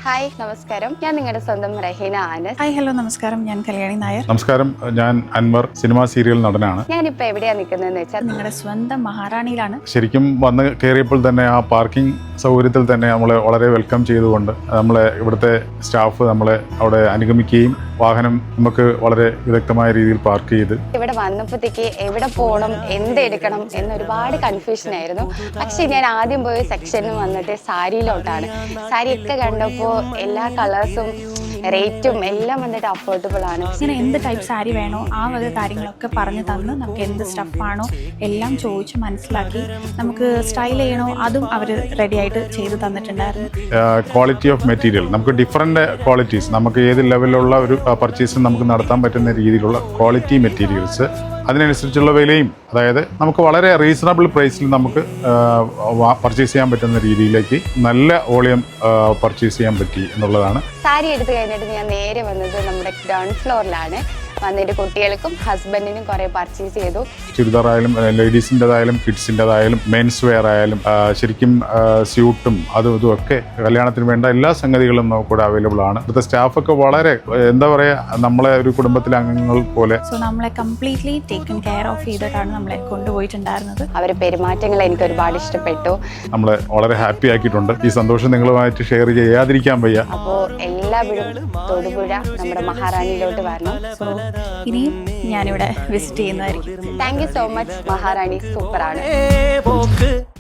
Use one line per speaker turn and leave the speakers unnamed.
Hi നമസ്കാരം, ഞാൻ നിങ്ങളുടെ സ്വന്തം റഹീന ആനസ്.
ഹായ് ഹലോ നമസ്കാരം, ഞാൻ കല്യാണി നായർ.
നമസ്കാരം, ഞാൻ അൻവർ, സിനിമാ സീരിയൽ നടനാണ്.
ഞാനിപ്പോൾ എവിടെയാണ് നിൽക്കുന്നതെന്ന് വെച്ചാൽ
നിങ്ങളുടെ സ്വന്തം മഹാറാണിയിലാണ്.
ശരിക്കും വന്ന് കയറിയപ്പോൾ തന്നെ ആ പാർക്കിംഗ് സൗകര്യത്തിൽ തന്നെ നമ്മളെ വളരെ വെൽക്കം ചെയ്തുകൊണ്ട് നമ്മളെ ഇവിടുത്തെ സ്റ്റാഫ് നമ്മളെ അവിടെ അനുഗമിക്കുകയും വാഹനം നമുക്ക് വളരെ വിദഗ്ധമായ രീതിയിൽ പാർക്ക് ചെയ്ത്
ഇവിടെ വന്നപ്പോഴത്തേക്ക് എവിടെ പോകണം, എന്തെടുക്കണം എന്നൊരുപാട് കൺഫ്യൂഷൻ ആയിരുന്നു. പക്ഷെ ഞാൻ ആദ്യം പോയ സെക്ഷനിൽ വന്നിട്ട് സാരിയിലോട്ടാണ്. സാരിയൊക്കെ കണ്ടപ്പോൾ എല്ലാ കളേഴ്സും റേറ്റും എല്ലാം വന്നിട്ട് അഫോർഡബിൾ ആണ്.
ഇങ്ങനെ എന്ത് ടൈപ്പ് സാരി വേണോ ആ വക കാര്യങ്ങളൊക്കെ പറഞ്ഞു തന്ന് നമുക്ക് എന്ത് സ്റ്റഫാണോ എല്ലാം ചോദിച്ച് മനസ്സിലാക്കി നമുക്ക് സ്റ്റൈൽ ചെയ്യണോ അതും അവർ റെഡി ആയിട്ട് ചെയ്ത് തന്നിട്ടുണ്ടായിരുന്നു.
ക്വാളിറ്റി ഓഫ് മെറ്റീരിയൽ നമുക്ക് ഡിഫറെൻ്റ് ക്വാളിറ്റീസ്, നമുക്ക് ഏത് ലെവലിലുള്ള ഒരു പർച്ചേസും നമുക്ക് നടത്താൻ പറ്റുന്ന രീതിയിലുള്ള ക്വാളിറ്റി മെറ്റീരിയൽസ്, അതിനനുസരിച്ചുള്ള വിലയും, അതായത് നമുക്ക് വളരെ റീസണബിൾ പ്രൈസിൽ നമുക്ക് പർച്ചേസ് ചെയ്യാൻ പറ്റുന്ന രീതിയിലേക്ക് നല്ല വോളിയം പർച്ചേസ് ചെയ്യാൻ പറ്റി എന്നുള്ളതാണ്.
സാരി എടുത്തു കഴിഞ്ഞിട്ട് ഞാൻ നേരെ വന്നത് നമ്മുടെ ഗ്രൗണ്ട് ഫ്ലോറിലാണ്. വന്നിട്ട് കുട്ടികൾക്കും ഹസ്ബൻഡിനും കുറേ പർച്ചേസ് ചെയ്തു.
ചുരിദാറായാലും ലേഡീസിൻ്റെതായാലും കിഡ്സിൻ്റെതായാലും മെൻസ് വെയർ ആയാലും ശരിക്കും സ്യൂട്ടും അതും ഇതും ഒക്കെ കല്യാണത്തിന് വേണ്ട എല്ലാ സംഗതികളും നമുക്കിവിടെ അവൈലബിൾ ആണ്. ഇവിടുത്തെ സ്റ്റാഫൊക്കെ വളരെ എന്താ പറയുക, നമ്മളെ ഒരു കുടുംബത്തിലെ അംഗങ്ങൾ പോലെ.
സോ നമ്മളെ കംപ്ലീറ്റ്ലി ടേക്കൺ കെയർ ഓഫ് ചെയ്തിട്ടാണ് നമ്മളെ കൊണ്ടുപോയിട്ടുണ്ടായിരുന്നത്.
അവരുടെ പെരുമാറ്റങ്ങൾ എനിക്ക് ഒരുപാട് ഇഷ്ടപ്പെട്ടു.
നമ്മളെ വളരെ ഹാപ്പി ആക്കിയിട്ടുണ്ട്. ഈ സന്തോഷം നിങ്ങളുമായിട്ട് ഷെയർ ചെയ്യാതിരിക്കാൻ വയ്യ.
അപ്പോൾ എല്ലാവരും തൊടുപുഴ നമ്മുടെ മഹാറാണിയിലോട്ട് വരണം.
സോ ഇനിയും ഞാനിവിടെ വിസിറ്റ് ചെയ്യുന്നതായിരിക്കും.
Thank you so much. Maharani സൂപ്പറാണ്.